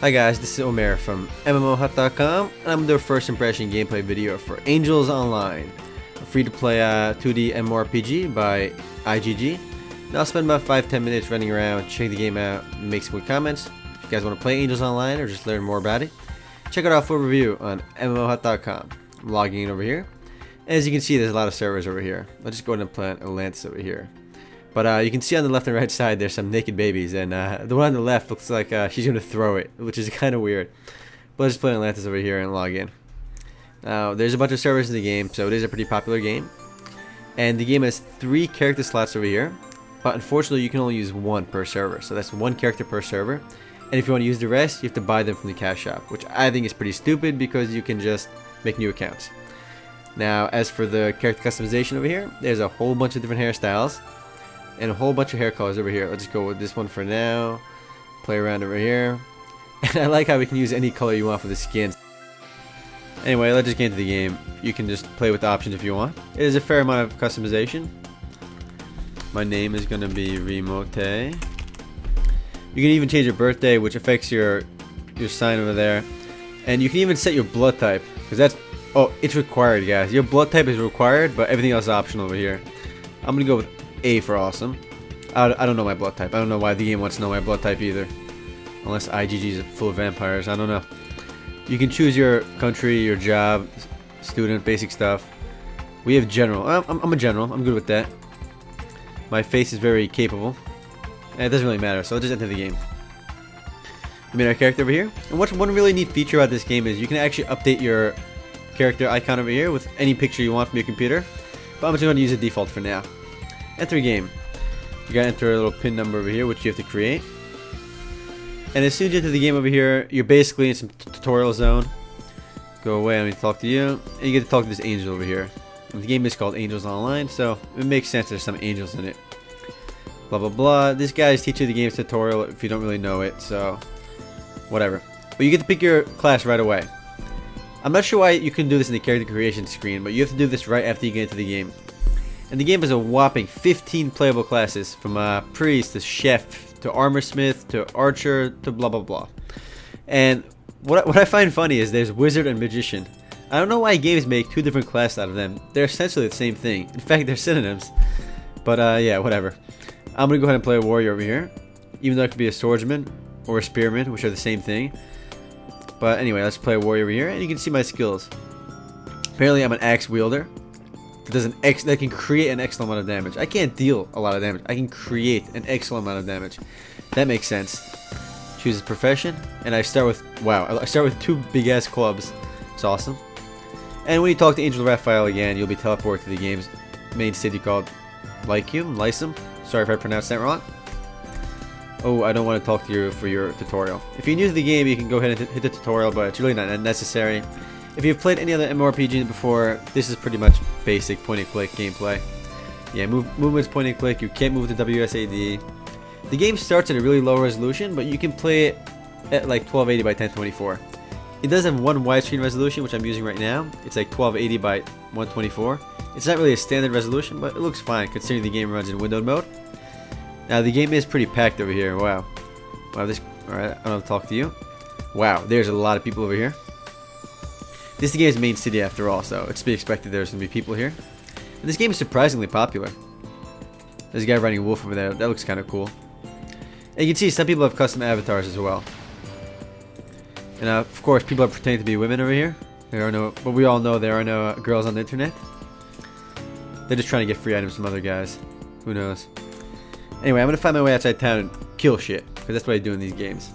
Hi guys, this is Omer from MMOHut.com, and I'm doing a first impression gameplay video for Angels Online, a free-to-play 2D MMORPG by IGG. Now I'll spend about 5-10 minutes running around, check the game out, and make some good comments. If you guys want to play Angels Online or just learn more about it, check out our full review on MMOHut.com. I'm logging in over here, and as you can see, there's a lot of servers over here. Let's just go ahead and plant Atlantis over here. But you can see on the left and right side there's some naked babies, and the one on the left looks like she's going to throw it, which is kind of weird. But let's just play Atlantis over here and log in. Now, there's a bunch of servers in the game, so it is a pretty popular game. And the game has 3 character slots over here, but unfortunately you can only use 1 per server. So that's 1 character per server. And if you want to use the rest, you have to buy them from the cash shop, which I think is pretty stupid because you can just make new accounts. Now, as for the character customization over here, there's a whole bunch of different hairstyles and a whole bunch of hair colors over here. Let's just go with this one for now. Play around over here. And I like how we can use any color you want for the skins. Anyway, let's just get into the game. You can just play with the options if you want. It is a fair amount of customization. My name is going to be Remote. You can even change your birthday, which affects your sign over there. And you can even set your blood type, because that's... Oh, it's required, guys. Your blood type is required, but everything else is optional over here. I'm going to go with A for awesome. I don't know my blood type. I don't know why the game wants to know my blood type either. Unless IGG is full of vampires. I don't know. You can choose your country, your job, student, basic stuff. We have general. I'm a general. I'm good with that. My face is very capable. And it doesn't really matter, so let's just enter the game. We made our character over here. And what's one really neat feature about this game is you can actually update your character icon over here with any picture you want from your computer. But I'm just going to use the default for now. Enter game. You gotta enter a little pin number over here, which you have to create. And as soon as you enter the game over here, you're basically in some tutorial zone. Go away, I need to talk to you. And you get to talk to this angel over here. And the game is called Angels Online, so it makes sense there's some angels in it. Blah blah blah. This guy is teaching the game's tutorial if you don't really know it, so whatever. But you get to pick your class right away. I'm not sure why you can do this in the character creation screen, but you have to do this right after you get into the game. And the game has a whopping 15 playable classes, from priest to chef to armor smith to archer to blah blah blah. And what I find funny is there's wizard and magician. I don't know why games make 2 different classes out of them. They're essentially the same thing. In fact, they're synonyms. But yeah, whatever. I'm gonna go ahead and play a warrior over here, even though it could be a swordsman or a spearman, which are the same thing. But anyway, let's play a warrior over here, and you can see my skills. Apparently, I'm an axe wielder. That can create an excellent amount of damage. I can't deal a lot of damage. I can create an excellent amount of damage. That makes sense. Choose a profession, and I start with I start with 2 big ass clubs. It's awesome. And when you talk to Angel Raphael again, you'll be teleported to the game's main city called Lycium. Sorry if I pronounced that wrong. Oh, I don't want to talk to you for your tutorial. If you're new to the game, you can go ahead and hit the tutorial, but it's really not necessary. If you've played any other MMORPG before, this is pretty much basic point-and-click gameplay. Yeah, movement's point-and-click. You can't move with the WSAD. The game starts at a really low resolution, but you can play it at like 1280 by 1024. It does have one widescreen resolution, which I'm using right now. It's like 1280 by 124. It's not really a standard resolution, but it looks fine considering the game runs in windowed mode. Now the game is pretty packed over here. Wow. Alright, I don't talk to you. Wow, there's a lot of people over here. This is the game's main city after all, so it's to be expected there's going to be people here. And this game is surprisingly popular. There's a guy riding a wolf over there. That looks kind of cool. And you can see some people have custom avatars as well. And of course, people are pretending to be women over here. But we all know there are no girls on the internet. They're just trying to get free items from other guys. Who knows? Anyway, I'm going to find my way outside town and kill shit, because that's what I do in these games.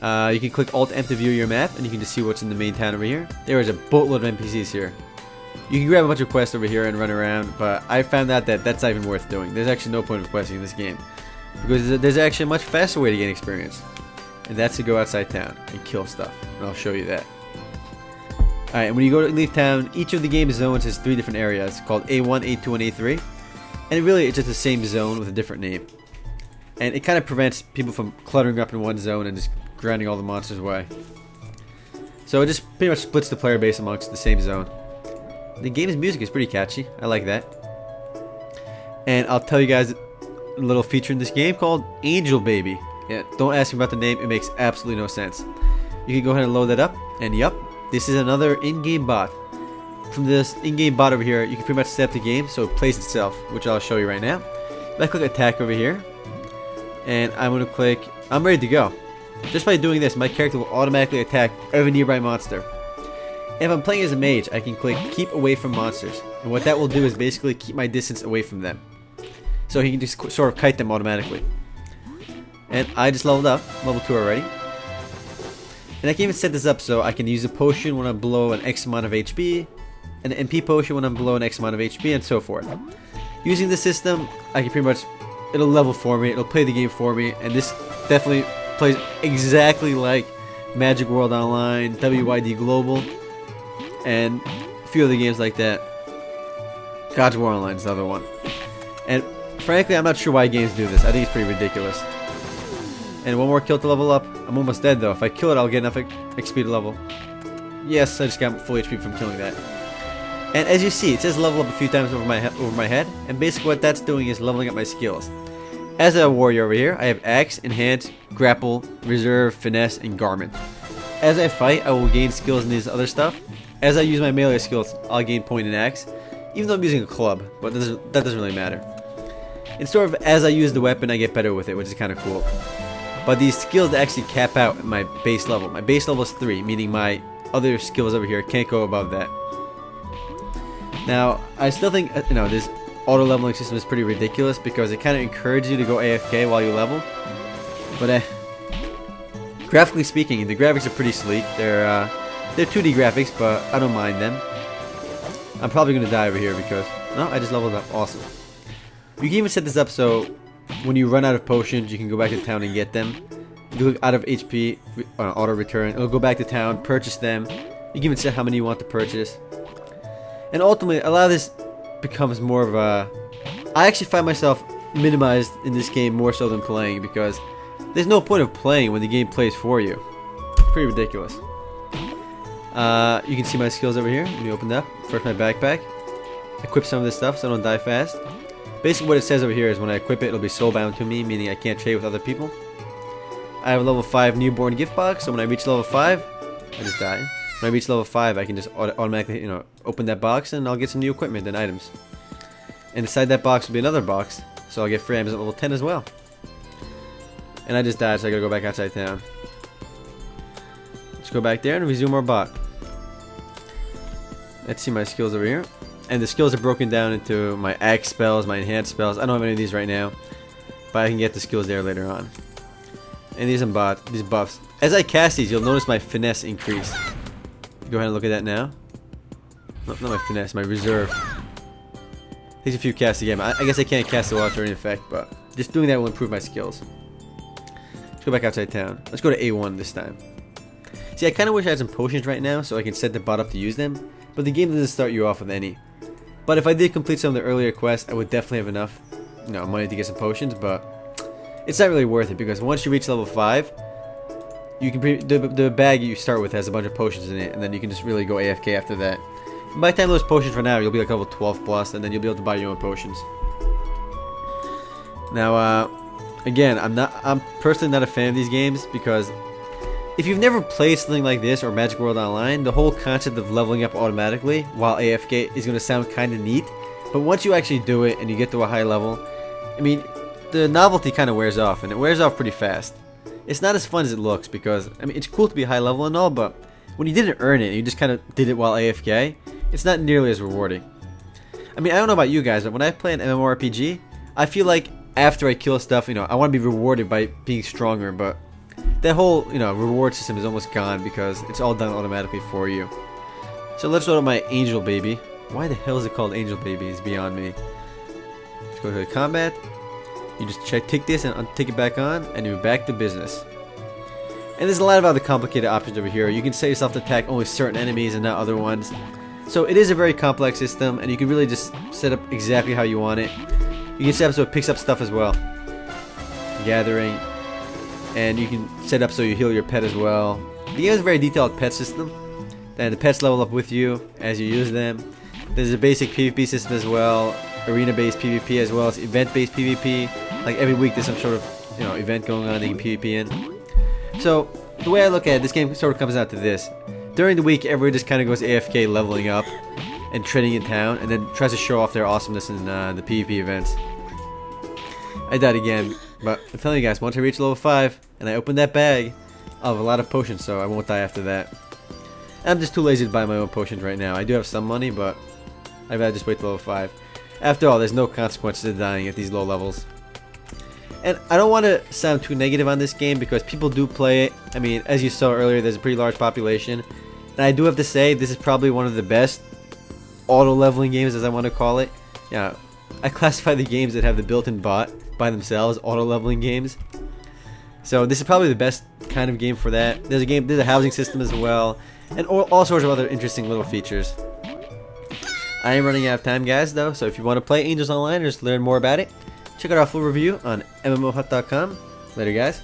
You can click Alt-M to view your map, and you can just see what's in the main town over here. There is a boatload of NPCs here. You can grab a bunch of quests over here and run around, but I found out that that's not even worth doing. There's actually no point of questing in this game, because there's actually a much faster way to gain experience, and that's to go outside town and kill stuff, and I'll show you that. Alright, and when you go to leave town, each of the game's zones has 3 different areas, called A1, A2, and A3, and really it's just the same zone with a different name. And it kind of prevents people from cluttering up in one zone and just grinding all the monsters away. So it just pretty much splits the player base amongst the same zone. The game's music is pretty catchy. I like that. And I'll tell you guys a little feature in this game called Angel Baby. Yeah, don't ask me about the name, it makes absolutely no sense. You can go ahead and load that up, and yup, this is another in-game bot. From this in-game bot over here, you can pretty much set up the game so it plays itself, which I'll show you right now. If I click attack over here, and I'm going to click, I'm ready to go. Just by doing this, my character will automatically attack every nearby monster. And if I'm playing as a mage, I can click keep away from monsters. And what that will do is basically keep my distance away from them. So he can just sort of kite them automatically. And I just leveled up, level 2 already. And I can even set this up so I can use a potion when I'm below an X amount of HP, an MP potion when I'm below an X amount of HP, and so forth. Using this system, I can pretty much, it'll level for me, it'll play the game for me, and this definitely plays exactly like Magic World Online, WYD Global, and a few other games like that. God's War Online is the other one. And frankly, I'm not sure why games do this. I think it's pretty ridiculous. And one more kill to level up. I'm almost dead though. If I kill it, I'll get enough XP to level. Yes, I just got full HP from killing that. And as you see, it says level up a few times over my head. And basically what that's doing is leveling up my skills. As a warrior over here, I have Axe, Enhance, Grapple, Reserve, Finesse, and Garment. As I fight, I will gain skills in these other stuff. As I use my melee skills, I'll gain point in Axe. Even though I'm using a club, but that doesn't really matter. It's sort of as I use the weapon, I get better with it, which is kind of cool. But these skills actually cap out at my base level. My base level is 3, meaning my other skills over here can't go above that. Now, I still think, this auto leveling system is pretty ridiculous because it kind of encourages you to go AFK while you level. But graphically speaking, the graphics are pretty sleek. They're 2D graphics, but I don't mind them. I'm probably going to die over here because, no, I just leveled up. Awesome. You can even set this up so when you run out of potions, you can go back to town and get them. You can look out of HP, auto return. It'll go back to town, purchase them. You can even set how many you want to purchase. And ultimately, a lot of this becomes more of a... I actually find myself minimized in this game more so than playing because there's no point of playing when the game plays for you. It's pretty ridiculous. You can see my skills over here. Let me open that. First, my backpack. Equip some of this stuff so I don't die fast. Basically, what it says over here is when I equip it, it'll be soulbound to me, meaning I can't trade with other people. I have a level 5 newborn gift box, so when I reach level 5, I just die. When I reach level 5, I can just automatically, open that box and I'll get some new equipment and items. And inside that box will be another box, so I'll get free items at level 10 as well. And I just died, so I gotta go back outside town. Let's go back there and resume our bot. Let's see my skills over here. And the skills are broken down into my Axe spells, my Enhanced spells. I don't have any of these right now, but I can get the skills there later on. And these buffs. As I cast these, you'll notice my Finesse increase. Go ahead and look at that now. No, not my Finesse, my Reserve. Takes a few casts again. I guess I can't cast the watch or any effect, but just doing that will improve my skills. Let's go back outside town. Let's go to A1 this time. See, I kind of wish I had some potions right now so I can set the bot up to use them, but the game doesn't start you off with any. But if I did complete some of the earlier quests, I would definitely have enough, money to get some potions, but it's not really worth it because once you reach level 5, you can the bag you start with has a bunch of potions in it, and then you can just really go AFK after that. And by the time those potions run out, you'll be like level 12 plus, and then you'll be able to buy your own potions. Now, again, I'm personally not a fan of these games because if you've never played something like this or Magic World Online, the whole concept of leveling up automatically while AFK is going to sound kind of neat. But once you actually do it and you get to a high level, I mean, the novelty kind of wears off, and it wears off pretty fast. It's not as fun as it looks because, I mean, it's cool to be high level and all, but when you didn't earn it, you just kind of did it while AFK, it's not nearly as rewarding. I mean, I don't know about you guys, but when I play an MMORPG, I feel like after I kill stuff, I want to be rewarded by being stronger, but that whole, reward system is almost gone because it's all done automatically for you. So let's load up my Angel Baby. Why the hell is it called Angel Baby is beyond me. Let's go to combat. You just tick this and tick it back on, and you're back to business. And there's a lot of other complicated options over here. You can set yourself to attack only certain enemies and not other ones. So it is a very complex system, and you can really just set up exactly how you want it. You can set up so it picks up stuff as well. Gathering. And you can set up so you heal your pet as well. The game has a very detailed pet system. And the pets level up with you as you use them. There's a basic PvP system as well. Arena-based PvP as well as event-based PvP. Like every week there's some sort of event going on that you can PvP in. So the way I look at it, this game sort of comes out to this. During the week, everyone just kind of goes AFK leveling up and trading in town, and then tries to show off their awesomeness in the PvP events. I died again, but I'm telling you guys, once I reach level 5, and I open that bag, I'll have a lot of potions, so I won't die after that. I'm just too lazy to buy my own potions right now. I do have some money, but I'd rather just wait till level 5. After all, there's no consequences to dying at these low levels. And I don't want to sound too negative on this game because people do play it. I mean, as you saw earlier, there's a pretty large population. And I do have to say, this is probably one of the best auto-leveling games, as I want to call it. Yeah, I classify the games that have the built-in bot by themselves, auto-leveling games. So this is probably the best kind of game for that. There's a housing system as well, and all sorts of other interesting little features. I am running out of time, guys, though, so if you want to play Angels Online or just learn more about it, check out our full review on MMOHut.com. Later, guys.